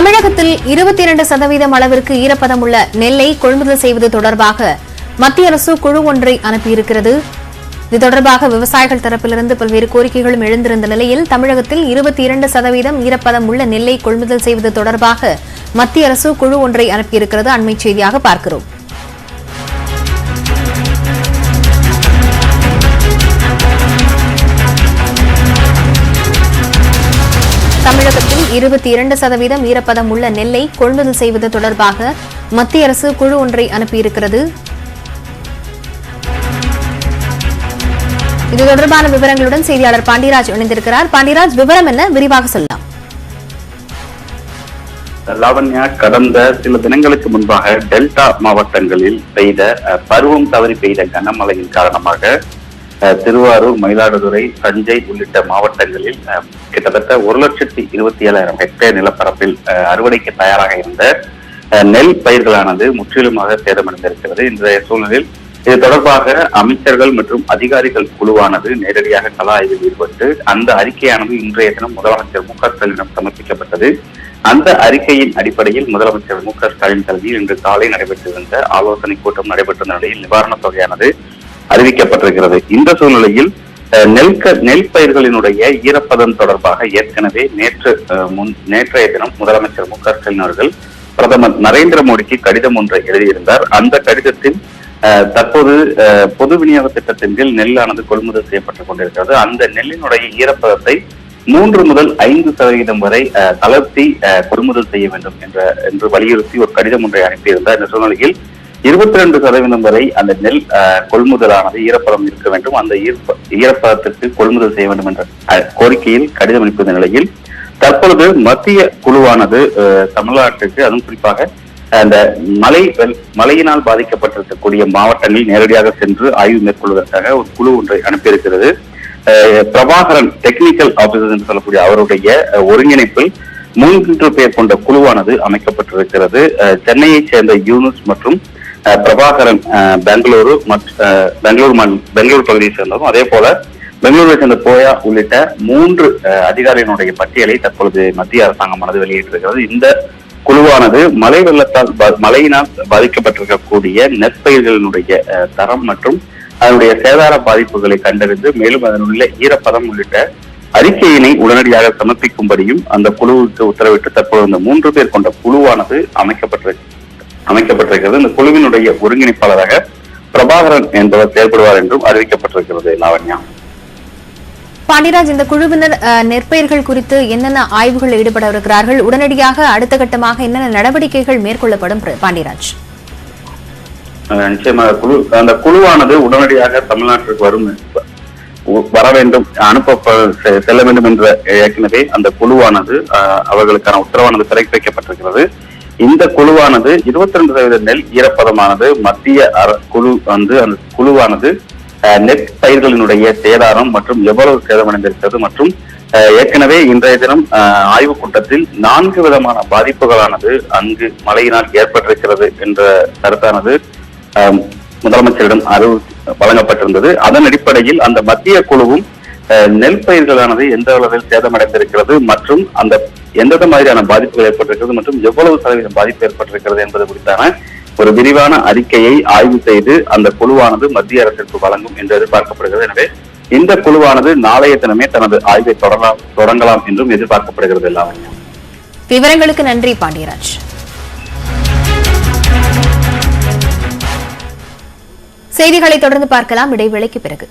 தமிழகத்தில் 22% அளவிற்கு ஈரப்பதம் உள்ள நெல்லை கொள்முதல் செய்வது தொடர்பாக மத்திய அரசு குழு ஒன்றை அனுப்பியிருக்கிறது. இது தொடர்பாக விவசாயிகள் தரப்பிலிருந்து பல்வேறு கோரிக்கைகளும் எழுந்திருந்த நிலையில் தமிழகத்தில் 22% ஈரப்பதம் உள்ள நெல்லை கொள்முதல் செய்வது தொடர்பாக மத்திய அரசு குழு ஒன்றை அனுப்பியிருக்கிறது. அண்மை செய்தியாக பார்க்கிறோம். தமிழகத்தில் 22% ஈரப்பதம் உள்ள நெல்லை கொள்முதல் செய்வது தொடர்பாக மத்திய அரசு குழு ஒன்றை அனுப்பியிருக்கிறது. இது தொடர்பான விவரங்களுடன் செய்தியாளர் பாண்டியராஜ் இணைந்திருக்கிறார். பாண்டியராஜ், விவரம் என்ன, விரிவாக சொல்லலாம். லாவண்யா, கடந்த சில தினங்களுக்கு முன்பாக டெல்டா மாவட்டங்களில் பெய்த பருவம் தவறி பெய்த கனமழையின் காரணமாக திருவாரூர், மயிலாடுதுறை, தஞ்சை உள்ளிட்ட மாவட்டங்களில் கிட்டத்தட்ட 1,27,000 ஹெக்டேர் நிலப்பரப்பில் அறுவடைக்கு தயாராக இருந்த நெல் பயிர்களானது முற்றிலுமாக சேதமடைந்திருக்கிறது. இன்றைய சூழலில் இது தொடர்பாக அமைச்சர்கள் மற்றும் அதிகாரிகள் குழுவானது நேரடியாக கள ஆய்வில் ஈடுபட்டு அந்த அறிக்கையானது இன்றைய தினம் முதலமைச்சர் மு.க.ஸ்டாலினிடம் சமர்ப்பிக்கப்பட்டது. அந்த அறிக்கையின் அடிப்படையில் முதலமைச்சர் மு.க.ஸ்டாலின் தலைமையில் இன்று காலை நடைபெற்றிருந்த ஆலோசனை கூட்டம் நடைபெற்ற நிலையில் நிவாரணத் தொகையானது அறிவிக்கப்பட்டிருக்கிறது. இந்த சூழ்நிலையில் நெல் பயிர்களினுடைய ஈரப்பதம் தொடர்பாக ஏற்கனவே நேற்றைய தினம் முதலமைச்சர் மு.க.ஸ்டாலின் அவர்கள் பிரதமர் நரேந்திர மோடிக்கு கடிதம் ஒன்றை எழுதியிருந்தார். அந்த கடிதத்தில் தற்போது பொது விநியோக திட்டத்தின் கீழ் நெல்லானது கொள்முதல் செய்யப்பட்டுக் கொண்டிருக்கிறது. அந்த நெல்லினுடைய ஈரப்பதத்தை 3 முதல் 5% வரை தளர்த்தி கொள்முதல் செய்ய வேண்டும் என்று வலியுறுத்தி ஒரு கடிதம் ஒன்றை அனுப்பியிருந்தார். இந்த சூழ்நிலையில் 22% வரை அந்த நெல் கொள்முதலானது ஈரப்பதம் இருக்க வேண்டும், அந்த ஈரப்பதத்திற்கு கொள்முதல் செய்ய வேண்டும் என்ற கோரிக்கையில் கடிதம் அனுப்பிய நிலையில் தற்பொழுது மத்திய குழுவானது தமிழ்நாட்டுக்கு, அதுவும் குறிப்பாக அந்த மழையினால் பாதிக்கப்பட்டிருக்கக்கூடிய மாவட்டங்களில் நேரடியாக சென்று ஆய்வு மேற்கொள்வதற்காக ஒரு குழு ஒன்றை அனுப்பியிருக்கிறது. பிரபாகரன், டெக்னிக்கல் ஆபீசர் என்று சொல்லக்கூடிய அவருடைய ஒருங்கிணைப்பில் 3 பேர் கொண்ட குழுவானது அமைக்கப்பட்டிருக்கிறது. சென்னையைச் சேர்ந்த யூனுஸ் மற்றும் பிரபாகரன் பெங்களூரு பகுதியை சேர்ந்ததும், அதே போல பெங்களூரை சேர்ந்த போயா உள்ளிட்ட 3 அதிகாரிகளுடைய பட்டியலை தற்பொழுது மத்திய அரசாங்கமானது வெளியிட்டிருக்கிறது. இந்த குழுவானது மழையினால் பாதிக்கப்பட்டிருக்கக்கூடிய நெற்பயிர்களினுடைய தரம் மற்றும் அதனுடைய சேதார பாதிப்புகளை கண்டறிந்து மேலும் அதனுள்ள ஈரப்பதம் உள்ளிட்ட அறிக்கையினை உடனடியாக சமர்ப்பிக்கும்படியும் அந்த குழுவுக்கு உத்தரவிட்டு தற்போது இந்த 3 பேர் கொண்ட குழுவானது அமைக்கப்பட்டிருக்கிறது. இந்த குழுவினுடைய ஒருங்கிணைப்பாளராக பிரபாகரன் என்பவர் செயல்படுவார் என்றும் அறிவிக்கப்பட்டிருக்கிறது. லாவண்யா, பாண்டியராஜ், இந்த குழுவினர் நெற்பயிர்கள் குறித்து என்னென்ன ஆய்வுகள் ஈடுபட இருக்கிறார்கள்? உடனடியாக அடுத்த கட்டமாக என்னென்ன நடவடிக்கைகள் மேற்கொள்ளப்படும்? பாண்டியராஜ், நிச்சயமாக அந்த குழுவானது உடனடியாக தமிழ்நாட்டிற்கு வர வேண்டும், செல்ல வேண்டும் என்ற ஏற்கனவே அந்த குழுவானது அவர்களுக்கான உத்தரவானது பிறப்பிக்கப்பட்டிருக்கிறது. இந்த குழுவானது 22% நெல் ஈரப்பதமானது மத்திய குழு அந்த குழுவானது நெல் பயிர்களினுடைய சேதாரம் மற்றும் எவ்வளவு சேதமடைந்திருக்கிறது மற்றும் ஏற்கனவே இன்றைய தினம் ஆய்வுக் கூட்டத்தில் 4 விதமான பாதிப்புகளானது அங்கு மழையினால் ஏற்பட்டிருக்கிறது என்ற கருத்தானது முதலமைச்சரிடம் வழங்கப்பட்டிருந்தது. அதன் அடிப்படையில் அந்த மத்திய குழுவும் நெல் பயிர்களானது எந்த அளவில் சேதமடைந்திருக்கிறது மற்றும் அந்த எந்தெந்த மாதிரியான பாதிப்புகள் ஏற்பட்டிருக்கிறது மற்றும் எவ்வளவு சதவீதம் பாதிப்பு ஏற்பட்டிருக்கிறது என்பது குறித்தான ஒரு விரிவான அறிக்கையை ஆய்வு செய்து அந்த குழுவானது மத்திய அரசிற்கு வழங்கும் என்று எதிர்பார்க்கப்படுகிறது. எனவே இந்த குழுவானது நாளைய தினமே தனது ஆய்வை தொடங்கலாம் என்றும் எதிர்பார்க்கப்படுகிறது. லாவண்யா, விவரங்களுக்கு நன்றி பாண்டியராஜ். செய்திகளை தொடர்ந்து பார்க்கலாம், இடைவேளைக்கு பிறகு.